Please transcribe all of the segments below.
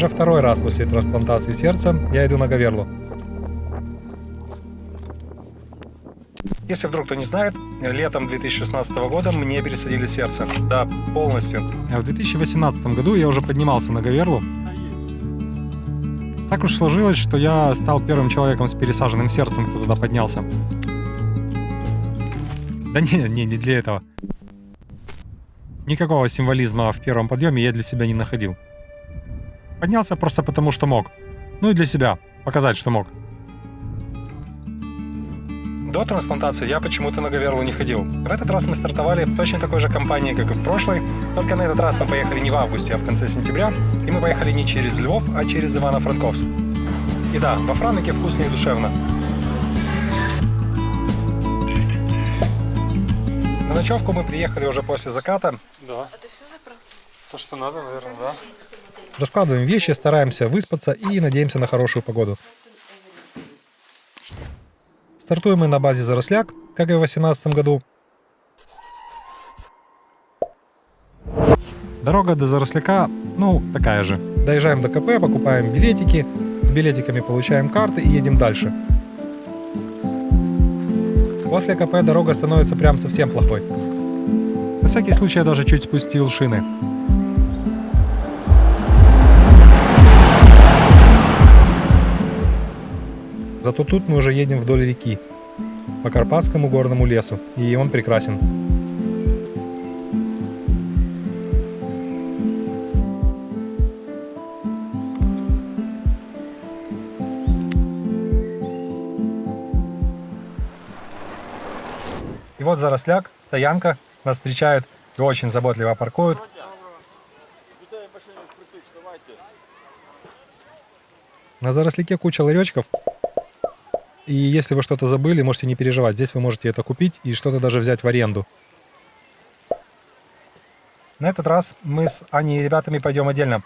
Уже второй раз после трансплантации сердца я иду на Говерлу. Если вдруг кто не знает, летом 2016 года мне пересадили сердце. Да, полностью. А в 2018 году я уже поднимался на Говерлу. Так уж сложилось, что я стал первым человеком с пересаженным сердцем, кто туда поднялся. Да не для этого. Никакого символизма в первом подъеме я для себя не находил. Поднялся просто потому, что мог. Ну и для себя. Показать, что мог. До трансплантации я почему-то на Говерлу не ходил. В этот раз мы стартовали в точно такой же компании, как и в прошлой. Только на этот раз мы поехали не в августе, а в конце сентября. И мы поехали не через Львов, а через Ивано-Франковск. И да, во Франике вкусно и душевно. На ночевку мы приехали уже после заката. Да. А ты все забрал? То, что надо, наверное, да. Раскладываем вещи, стараемся выспаться и надеемся на хорошую погоду. Стартуем мы на базе Заросляк, как и в 2018 году. Дорога до Заросляка, ну, такая же. Доезжаем до КП, покупаем билетики, с билетиками получаем карты и едем дальше. После КП дорога становится прям совсем плохой. На всякий случай я даже чуть спустил шины. Зато тут мы уже едем вдоль реки, по Карпатскому горному лесу, и он прекрасен. И вот Заросляк, стоянка, нас встречают и очень заботливо паркуют. На Заросляке куча ларечков. И если вы что-то забыли, можете не переживать. Здесь вы можете это купить и что-то даже взять в аренду. На этот раз мы с Аней и ребятами пойдем отдельно.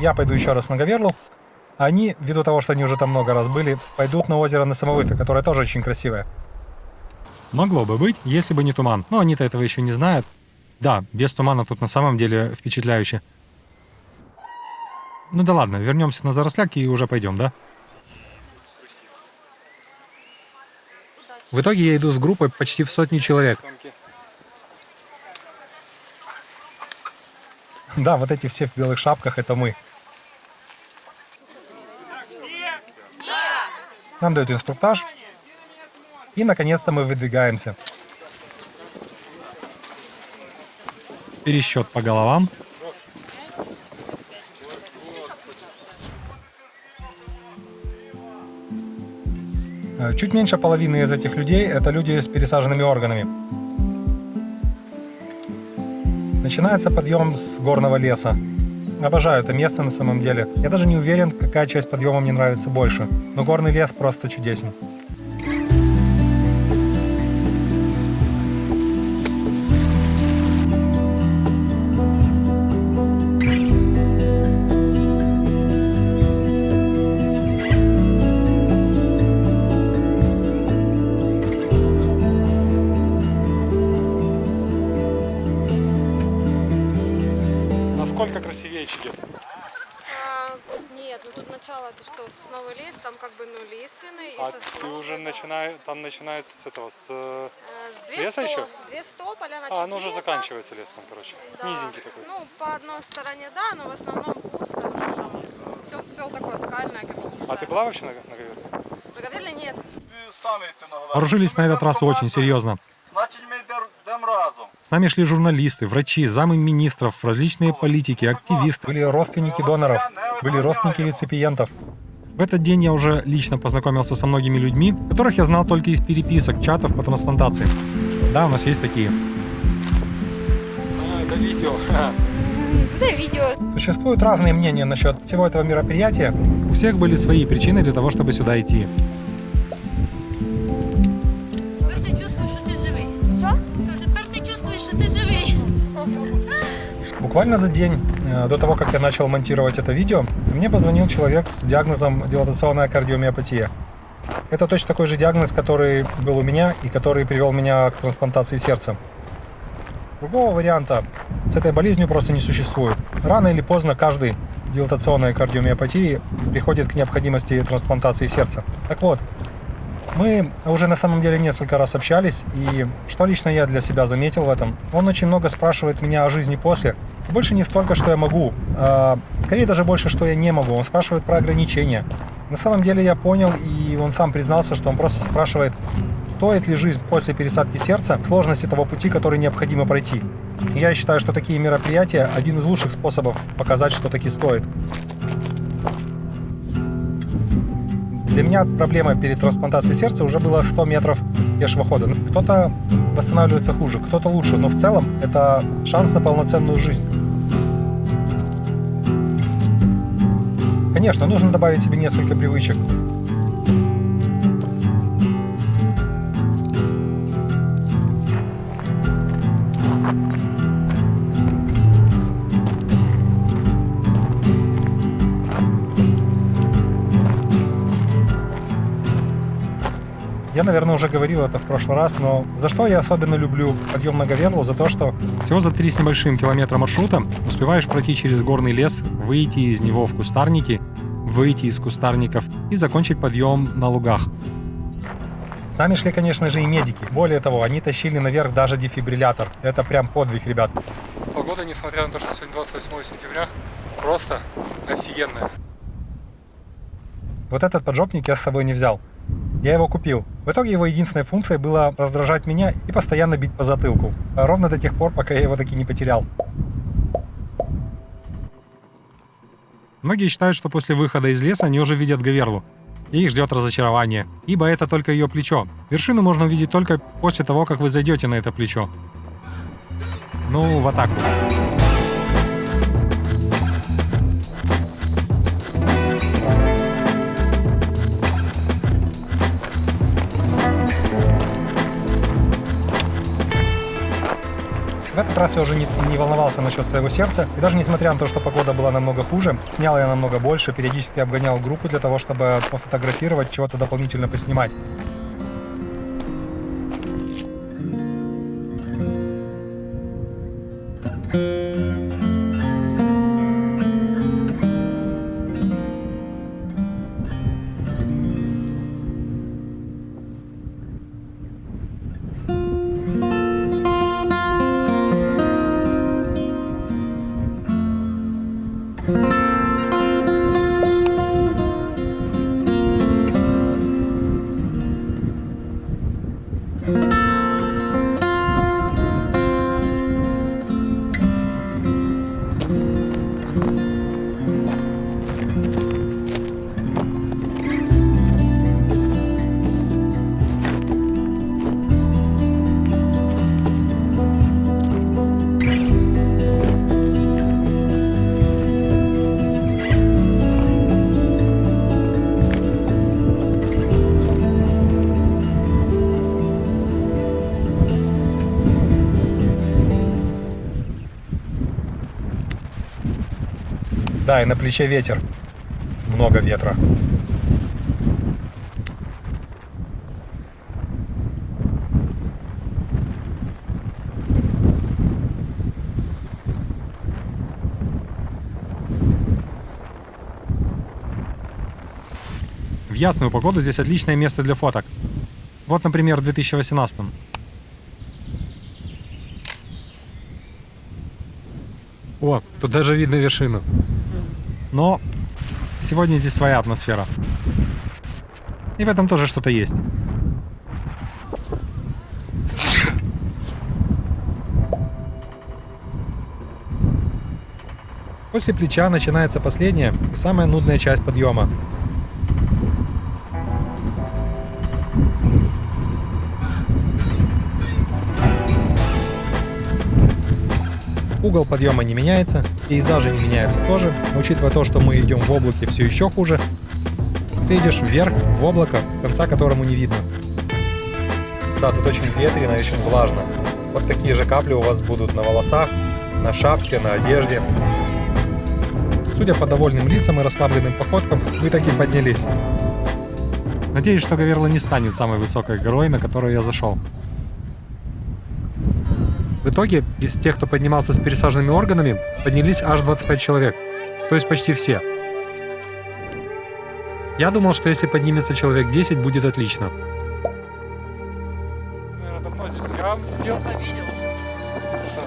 Я пойду еще раз на Говерлу. А они, ввиду того, что они уже там много раз были, пойдут на озеро Носомовыто, которое тоже очень красивое. Могло бы быть, если бы не туман. Но они-то этого еще не знают. Да, без тумана тут на самом деле впечатляюще. Ну да ладно, вернемся на Заросляк и уже пойдем, да? В итоге я иду с группой почти в 100 человек. Да, вот эти все в белых шапках — это мы. Нам дают инструктаж. И наконец-то мы выдвигаемся. Пересчет по головам. Чуть меньше половины из этих людей — это люди с пересаженными органами. Начинается подъем с горного леса. Обожаю это место на самом деле. Я даже не уверен, какая часть подъема мне нравится больше. Но горный лес просто чудесен. Насколько красивее Чигет? Нет, ну тут начало, это что, сосновый лес, там как бы, ну, лиственный и А сосновый. ты уже там начинается с этого, с леса 200 еще? 200, поляна А, ну уже Чигета. заканчивается лес там, короче. Да. Низенький такой. Ну, по одной стороне, да, но в основном пусто уже там. Все такое скальное, каменистое. А ты была вообще на Говерле? На Говерле нет. Вооружились на этот раз очень серьезно. Значить, ми йдемо разом. С нами шли журналисты, врачи, замы министров, различные политики, активисты. Были родственники доноров, были родственники реципиентов. В этот день я уже лично познакомился со многими людьми, которых я знал только из переписок, чатов по трансплантации. Да, у нас есть такие. Это видео. Куда видео? Существуют разные мнения насчет всего этого мероприятия. У всех были свои причины для того, чтобы сюда идти. Тепер ти чувствуєш, що ти живий. Що? Тепер ти чувствуєш, що ти живий. Буквально за день до того, как я начал монтировать это видео, мне позвонил человек с диагнозом дилатационная кардиомиопатия. Это точно такой же диагноз, который был у меня и который привел меня к трансплантации сердца. Другого варианта с этой болезнью просто не существует. Рано или поздно каждый с дилатационной кардиомиопатией приходит к необходимости трансплантации сердца. Так вот, мы уже на самом деле несколько раз общались, и что лично я для себя заметил в этом, он очень много спрашивает меня о жизни после. Больше не столько, что я могу, а скорее даже больше, что я не могу. Он спрашивает про ограничения. На самом деле я понял, и он сам признался, что он просто спрашивает, стоит ли жизнь после пересадки сердца сложности того пути, который необходимо пройти. И я считаю, что такие мероприятия – один из лучших способов показать, что таки стоит. Для меня проблема перед трансплантацией сердца уже было 100 метров пешего хода. Кто-то восстанавливается хуже, кто-то лучше, но в целом это шанс на полноценную жизнь. Конечно, нужно добавить себе несколько привычек. Я, наверное, уже говорил это в прошлый раз, но за что я особенно люблю подъем на Говерлу? За то, что всего за 3 с небольшим километра маршрута успеваешь пройти через горный лес, выйти из него в кустарники, выйти из кустарников и закончить подъем на лугах. С нами шли, конечно же, и медики. Более того, они тащили наверх даже дефибриллятор. Это прям подвиг, ребят. Погода, несмотря на то, что сегодня 28 сентября, просто офигенная. Вот этот поджопник я с собой не взял. Я его купил. В итоге его единственной функцией было раздражать меня и постоянно бить по затылку. Ровно до тех пор, пока я его таки не потерял. Многие считают, что после выхода из леса они уже видят Говерлу. И их ждет разочарование, ибо это только ее плечо. Вершину можно увидеть только после того, как вы зайдете на это плечо. Ну, в атаку. В этот раз я уже не волновался насчет своего сердца. И даже несмотря на то, что погода была намного хуже, снял я намного больше, периодически обгонял группу для того, чтобы пофотографировать, чего-то дополнительно поснимать. Да, и на плече ветер. Много ветра. В ясную погоду здесь отличное место для фоток. Вот, например, в 2018. О, тут даже видно вершину. Но сегодня здесь своя атмосфера. И в этом тоже что-то есть. После плеча начинается последняя и самая нудная часть подъема. Угол подъема не меняется, пейзажи не меняются тоже, но учитывая то, что мы идем в облаке все еще хуже, ты идешь вверх, в облако, конца которому не видно. Да, тут очень ветрено и очень влажно. Вот такие же капли у вас будут на волосах, на шапке, на одежде. Судя по довольным лицам и расслабленным походкам, вы таки поднялись. Надеюсь, что Говерла не станет самой высокой горой, на которую я зашел. В итоге из тех, кто поднимался с пересаженными органами, поднялись аж 25 человек. То есть почти все. Я думал, что если поднимется человек 10, будет отлично. Наверное, давно здесь. Я вам сделал. Видел? Что?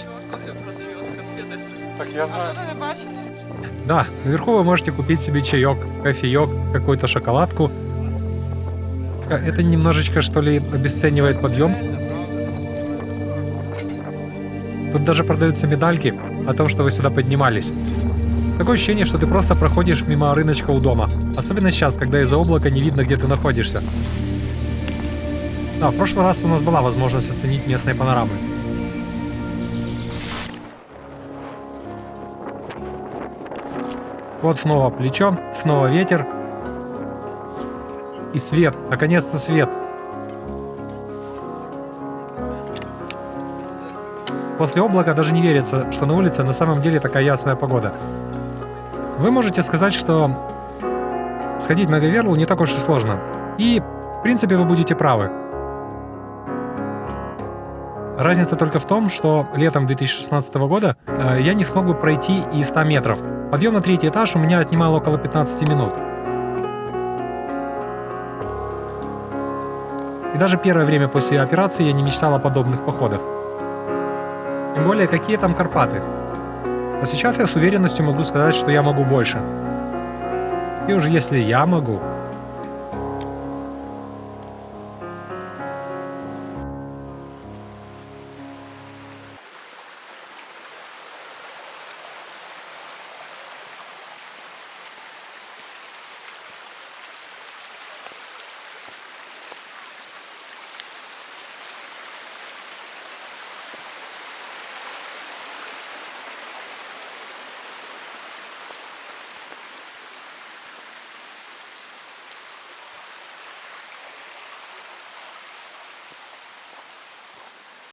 Чувак кофе продает, конфеты. Так, я А знаю. что ты не бачили? Да, наверху вы можете купить себе чаек, кофеек, какую-то шоколадку. Это немножечко, что ли, обесценивает подъем. Тут даже продаются медальки о том, что вы сюда поднимались. Такое ощущение, что ты просто проходишь мимо рыночка у дома. Особенно сейчас, когда из-за облака не видно, где ты находишься. Да, в прошлый раз у нас была возможность оценить местные панорамы. Вот снова плечо, снова ветер. И свет, наконец-то свет. После облака даже не верится, что на улице на самом деле такая ясная погода. Вы можете сказать, что сходить на Говерлу не так уж и сложно. И, в принципе, вы будете правы. Разница только в том, что летом 2016 года я не смог бы пройти и 100 метров. Подъем на 3-й этаж у меня отнимал около 15 минут. И даже первое время после операции я не мечтал о подобных походах. Тем более, какие там Карпаты. А сейчас я с уверенностью могу сказать, что я могу больше. И уж если я могу,